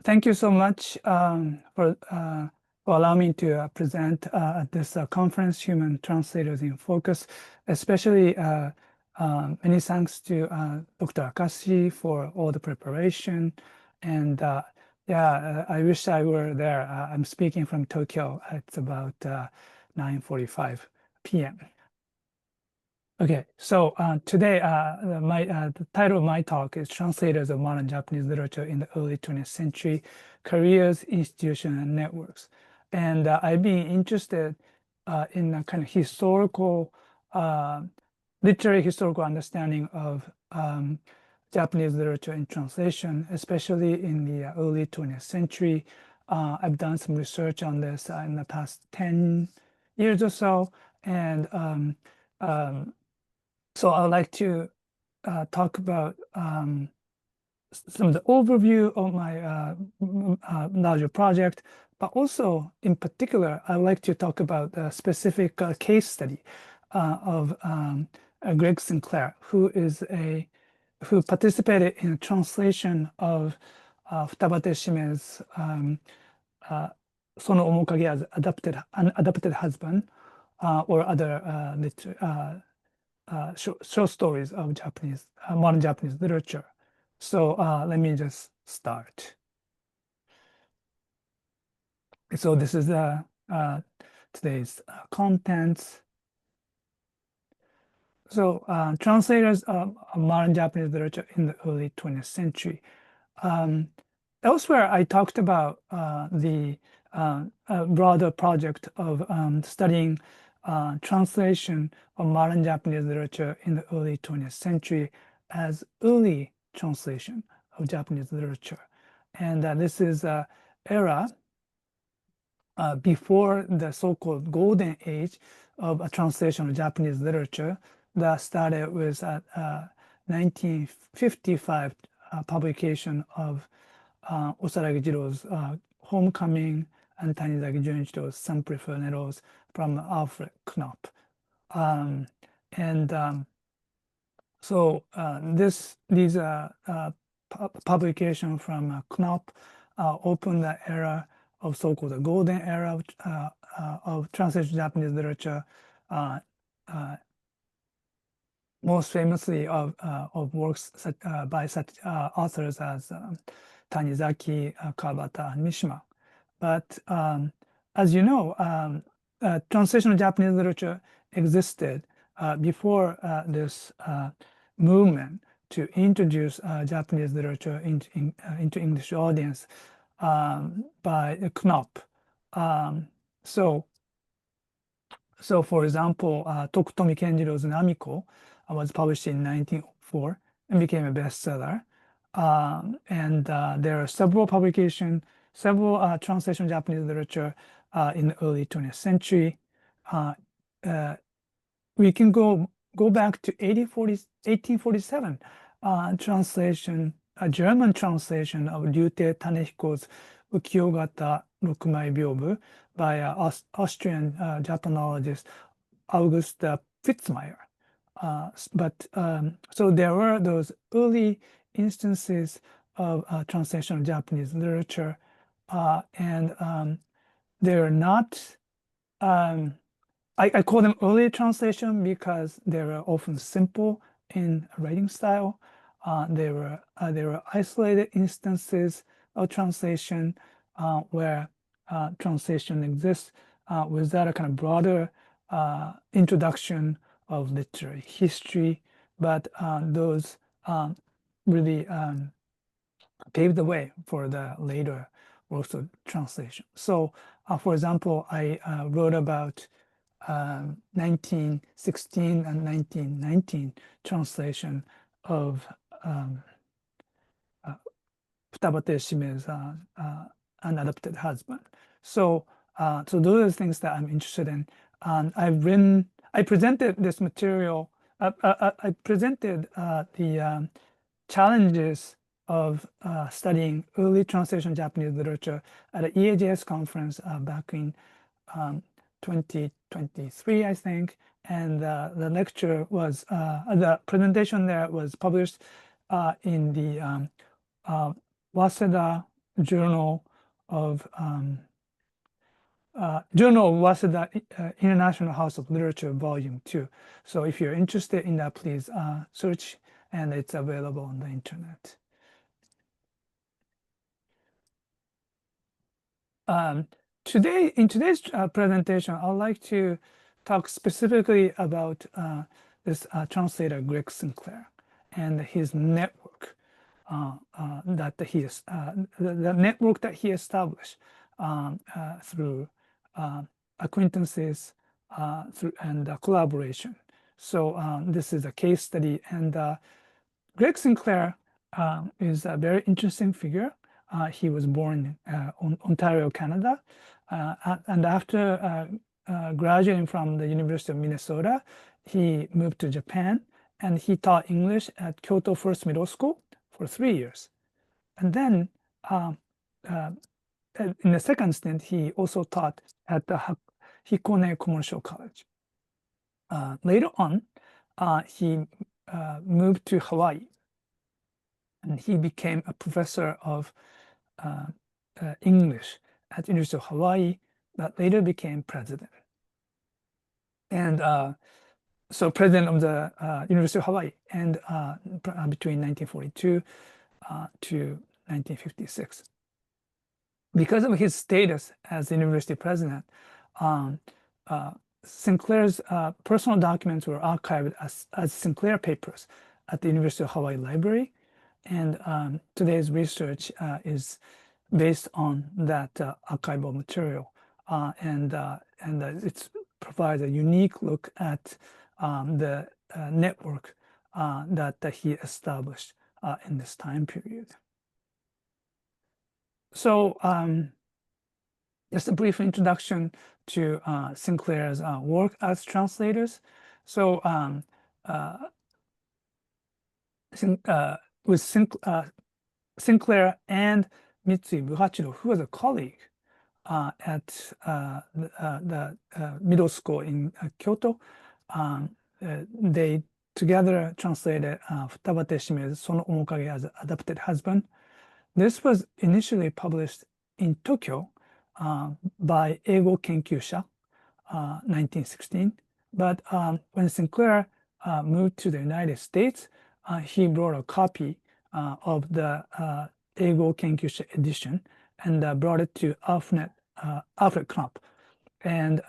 Thank you so much for allowing me to present at this conference, Human Translators in Focus. Especially many thanks to Dr. Akashi for all the preparation. And yeah, I wish I were there. I'm speaking from Tokyo. It's about 9:45 p.m. Okay, so today the title of my talk is Translators of Modern Japanese Literature in the Early 20th Century, Careers, Institutions, and Networks. And I've been interested in a kind of historical, literary historical understanding of Japanese literature in translation, especially in the early 20th century. I've done some research on this in the past 10 years or so, and so I'd like to talk about some of the overview of my larger project, but also in particular, I'd like to talk about a specific case study of Gregg Sinclair, who participated in a translation of Futabatei Shimei's Sono Omokage as adopted husband, or other short stories of modern Japanese literature. So let me just start. So this is today's contents. So translators of modern Japanese literature in the early 20th century. Elsewhere, I talked about the broader project of studying translation of modern Japanese literature in the early 20th century as early translation of Japanese literature. And this is an era before the so-called golden age of a translation of Japanese literature that started with 1955 publication of Osaragi Jiro's Homecoming and Tanizaki Junichiro's Some Prefer Nettles from Alfred Knopf. So these publications from Knopf opened the era of so-called the golden era of translation Japanese literature, most famously of works by such authors as Tanizaki, Kawabata, and Mishima. But as you know, translation of Japanese literature existed before this movement to introduce Japanese literature into English audience by Knopf. So for example, Tokutomi Kenjiro's Namiko was published in 1904 and became a bestseller. And there are several publications, several translation of Japanese literature in the early 20th century. We can go back to 1847 translation, a German translation of Ryute Tanehiko's Ukiyo-gata Rokumai Byobu by Austrian Japanologist August Fitzmyer. So there were those early instances of translation of Japanese literature, and they're not, I call them early translation because they were often simple in writing style. There were isolated instances of translation where translation exists without a kind of broader introduction of literary history, but those really paved the way for the later works of translation. So, for example, I wrote about 1916 and 1919 translation of Futabatei Shimei's Unadopted Husband. So those are the things that I'm interested in. I presented this material, I presented the challenges of studying early translation Japanese literature at an EAJS conference back in 2023, I think. And the lecture was, the presentation there was published in the Waseda journal of Journal of Waseda International House of Literature, Volume 2. So if you're interested in that, please search, and it's available on the internet. In today's presentation, I'd like to talk specifically about this translator, Gregg Sinclair, and his network that the network that he established through acquaintances and collaboration. So this is a case study, and Gregg Sinclair is a very interesting figure. He was born in Ontario, Canada, and after graduating from the University of Minnesota, he moved to Japan, and he taught English at Kyoto First Middle School for 3 years. And then in the second stint, he also taught at the Hikone Commercial College. Later on, he moved to Hawaii, and he became a professor of English at the University of Hawaii, but later became president. And so president of the University of Hawaii, and between 1942 to 1956. Because of his status as the university president, Sinclair's personal documents were archived as Sinclair papers at the University of Hawaii Library, and today's research is based on that archival material, and it provides a unique look at the network that he established in this time period. So just a brief introduction to Sinclair's work as translators. So with Sinclair and Mitsui Buhachiro, who was a colleague at the middle school in Kyoto, they together translated Futabatei Shimei's Sono Omokage as Adopted Husband. This was initially published in Tokyo by Eigo Kenkyusha, 1916. But when Sinclair moved to the United States, he brought a copy of the Eigo Kenkyusha edition and brought it to Alfred Knopf. And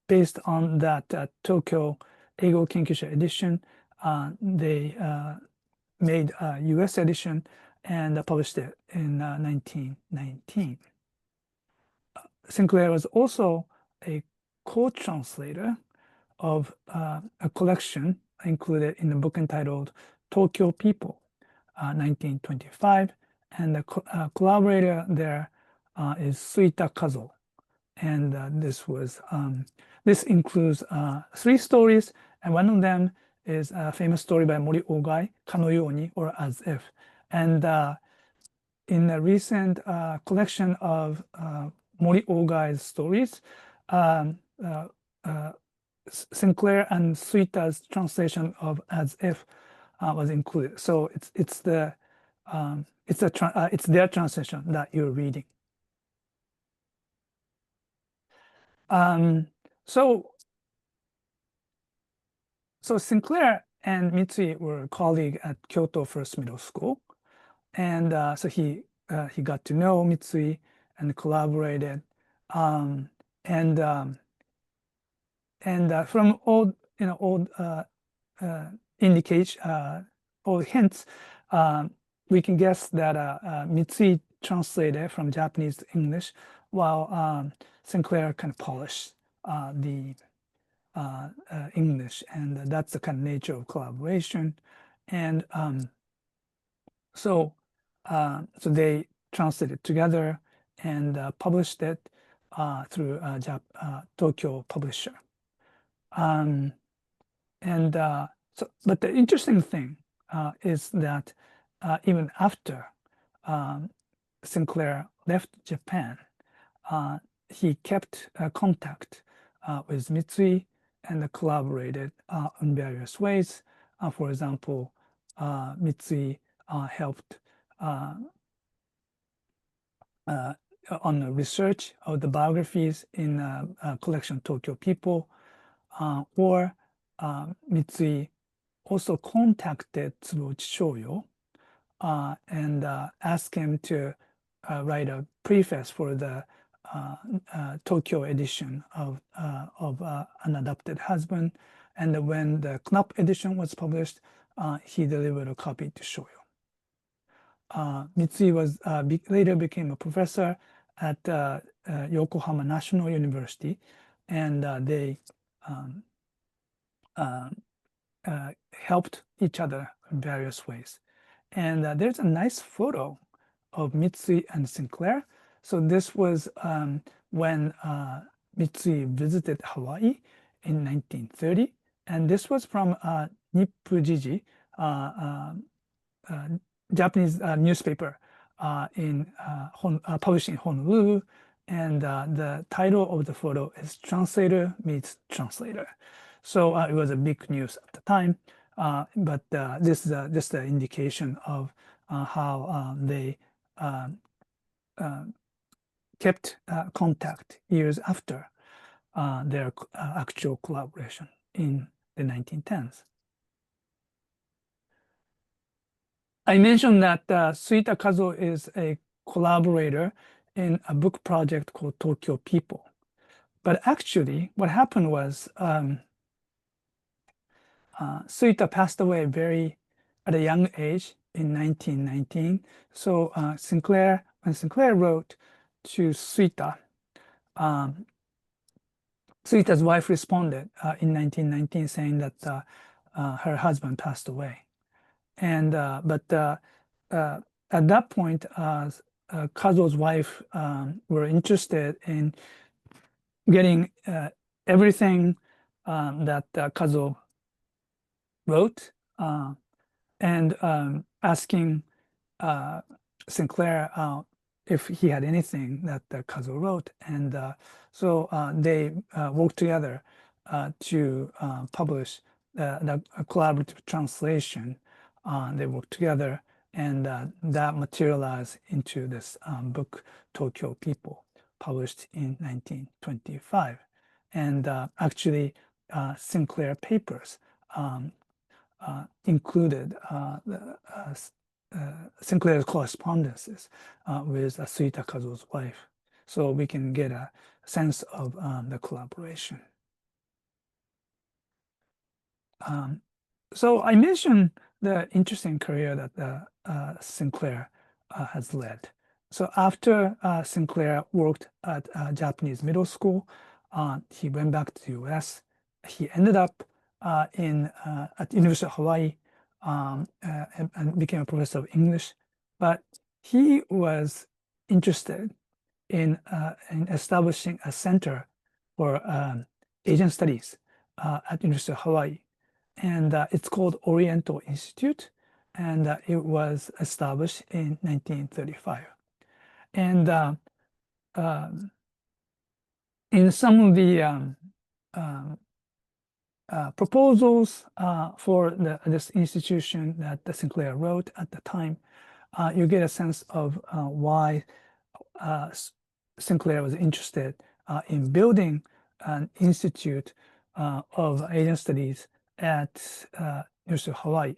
based on that Tokyo Eigo Kenkyusha edition, they made a US edition and published it in 1919. Sinclair was also a co-translator of a collection included in the book entitled Tokyo People, 1925, and the collaborator there is Suita Kazo. And this includes 3 stories, and one of them is a famous story by Mori Ogai, Kanoyoni, or As If. And in a recent collection of Mori Ogai's stories, Sinclair and Suita's translation of As If was included. So it's their translation that you're reading. So Sinclair and Mitsui were colleagues at Kyoto First Middle School, and so he got to know Mitsui and collaborated, and from old indication, old hints, we can guess that Mitsui translated from Japanese to English, while Sinclair kind of polished the English, and that's the kind of nature of collaboration. And so they translated together and published it through Tokyo Publisher. But the interesting thing is that even after Sinclair left Japan, he kept contact with Mitsui and collaborated in various ways. For example, Mitsui helped on the research of the biographies in collection Tokyo People, or Mitsui also contacted Tsuruochi Shoyo and asked him to write a preface for the Tokyo edition of An Adopted Husband. And when the Knopf edition was published, he delivered a copy to Shoyo. Mitsui was later became a professor at Yokohama National University, and they helped each other in various ways. And there's a nice photo of Mitsui and Sinclair. So this was when Mitsui visited Hawaii in 1930. And this was from Nippujiji, Japanese newspaper published in Honolulu. And the title of the photo is Translator Meets Translator. So it was a big news at the time. But this is just an indication of how they kept contact years after their actual collaboration in the 1910s. I mentioned that Suita Kazuo is a collaborator in a book project called Tokyo People. But actually, what happened was Suita passed away at a young age in 1919. So when Sinclair wrote to Suita, Suita's wife responded in 1919 saying that her husband passed away. And but at that point, Kazuo's wife were interested in getting everything that Kazuo wrote and asking Sinclair if he had anything that Kazuo wrote. And so they worked together to publish a collaborative translation. They worked together, and that materialized into this book, Tokyo People, published in 1925. And actually, Sinclair papers included Sinclair's correspondences with Suita Kazuo's wife. So we can get a sense of the collaboration. So I mentioned the interesting career that Sinclair has led. So after Sinclair worked at Japanese middle school, he went back to the US. He ended up at University of Hawaii and became a professor of English. But he was interested in establishing a center for Asian studies at University of Hawaii. And it's called Oriental Institute, and it was established in 1935. And in some of the proposals for this institution that Sinclair wrote at the time, you get a sense of why Sinclair was interested in building an institute of Asian studies at University of Hawaii.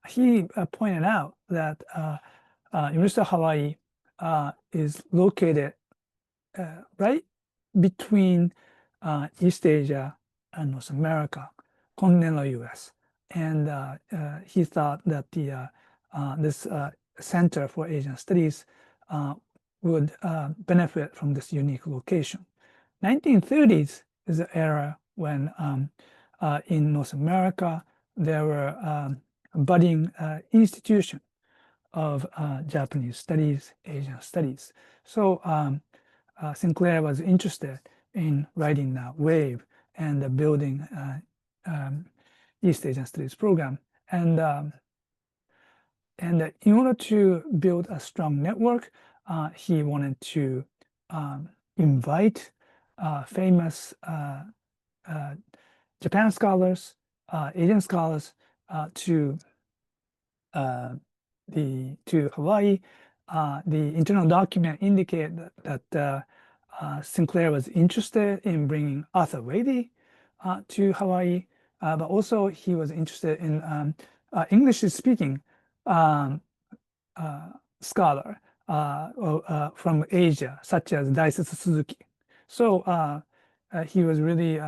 He pointed out that University of Hawaii is located right between East Asia and North America, continental US. And he thought that this Center for Asian Studies would benefit from this unique location. 1930s is the era when in North America there were budding institution of Japanese studies, Asian studies. So Sinclair was interested in riding that wave and building East Asian Studies program. And in order to build a strong network, he wanted to invite famous Japan scholars, Asian scholars to Hawaii the internal document indicate that Sinclair was interested in bringing Arthur Whaley to Hawaii, but also he was interested in English-speaking um, scholar from Asia, such as Daisetsu Suzuki. So he was really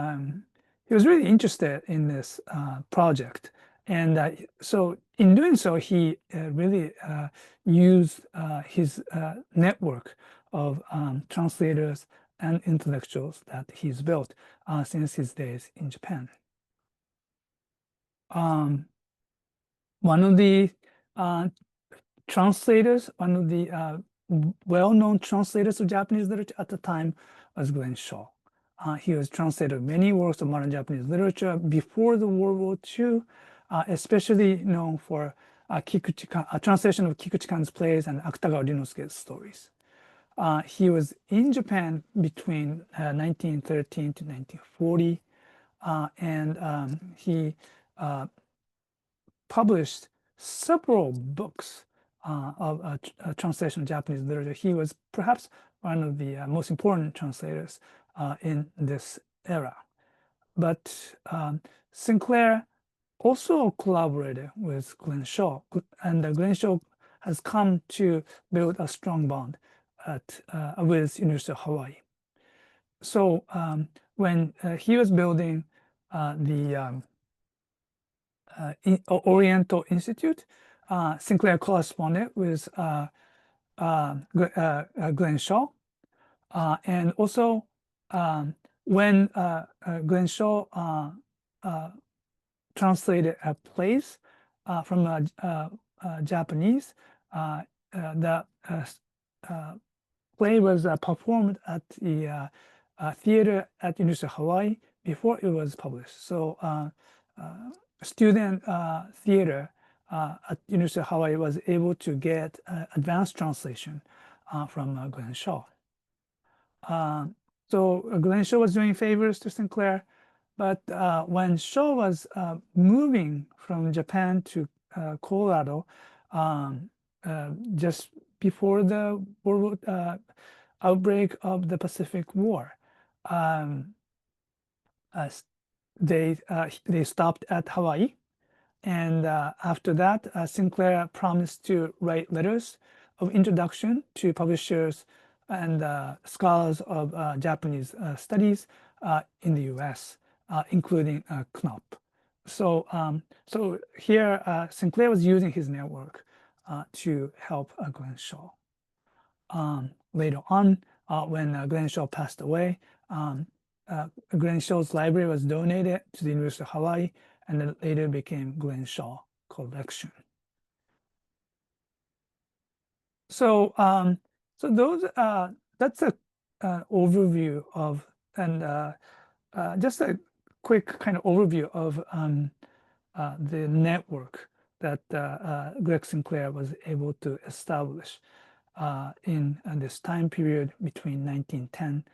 interested in this project, and so in doing so, he really used his network of translators and intellectuals that he's built since his days in Japan. Um, one of the uh, one of the well-known translators of Japanese literature at the time was Glenn Shaw. He was translator of many works of modern Japanese literature before the World War II, especially known for a translation of Kikuchikan's plays and Akutagawa Ryunosuke's stories. He was in Japan between 1913 to 1940, and he published several books of translation of Japanese literature. He was perhaps one of the most important translators in this era. But Sinclair also collaborated with Glenn Shaw, and Glenn Shaw has come to build a strong bond with University of Hawaii. So when he was building the Oriental Institute, Sinclair corresponded with Glenn Shaw, and also when Glenn Shaw translated plays from Japanese, the play was performed at the theater at University of Hawaii before it was published. So student theater at University of Hawaii was able to get advanced translation from Glenn Shaw. So Glenn Shaw was doing favors to Sinclair, but when Shaw was moving from Japan to Colorado, just before the outbreak of the Pacific War, they stopped at Hawaii, and after that, Sinclair promised to write letters of introduction to publishers and scholars of Japanese studies in the U.S., including Knopf. So, so here Sinclair was using his network to help Glenn Shaw. Later on, when Glenn Shaw passed away, Glenn Shaw's library was donated to the University of Hawaii, and then later became Glenn Shaw Collection. So, so those that's a overview of, and just a quick kind of overview of the network that Gregg Sinclair was able to establish in this time period between 1910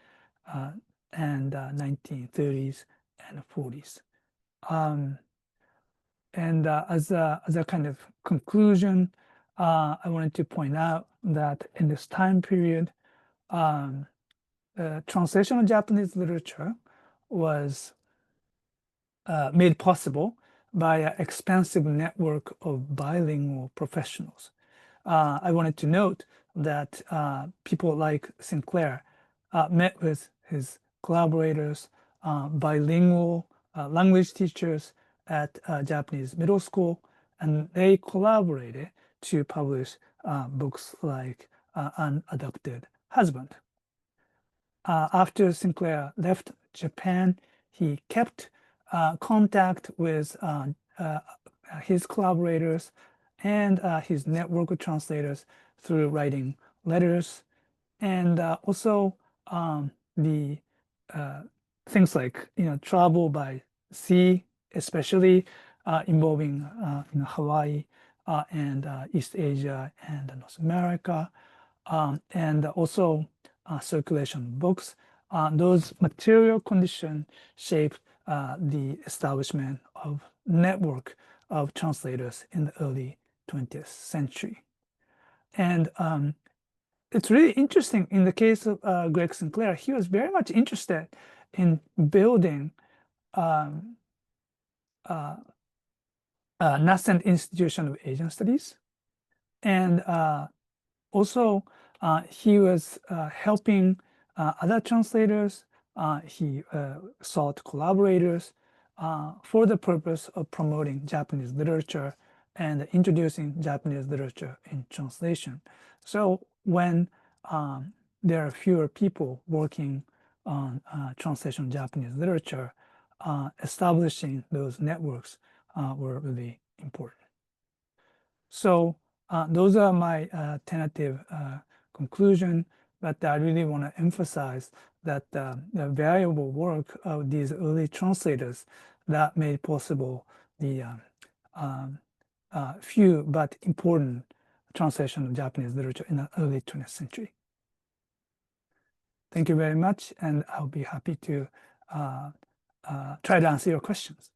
and 1930s and 40s. And as a kind of conclusion, I wanted to point out that in this time period, translation of Japanese literature was made possible by an expansive network of bilingual professionals. I wanted to note that people like Sinclair met with his collaborators, bilingual language teachers at Japanese middle school, and they collaborated to publish books like An Adopted Husband. After Sinclair left Japan, he kept contact with his collaborators and his network of translators through writing letters, and also the things like travel by sea, especially involving Hawaii and East Asia and North America, and also circulation of books. Those material conditions shaped the establishment of network of translators in the early 20th century. And it's really interesting in the case of Gregg Sinclair, he was very much interested in building nascent institution of Asian studies. And also, he was helping other translators. He sought collaborators for the purpose of promoting Japanese literature and introducing Japanese literature in translation. So when there are fewer people working on translation of Japanese literature, establishing those networks were really important. So those are my tentative conclusion, but I really want to emphasize that the valuable work of these early translators that made possible the few but important translation of Japanese literature in the early 20th century. Thank you very much, and I'll be happy to try to answer your questions.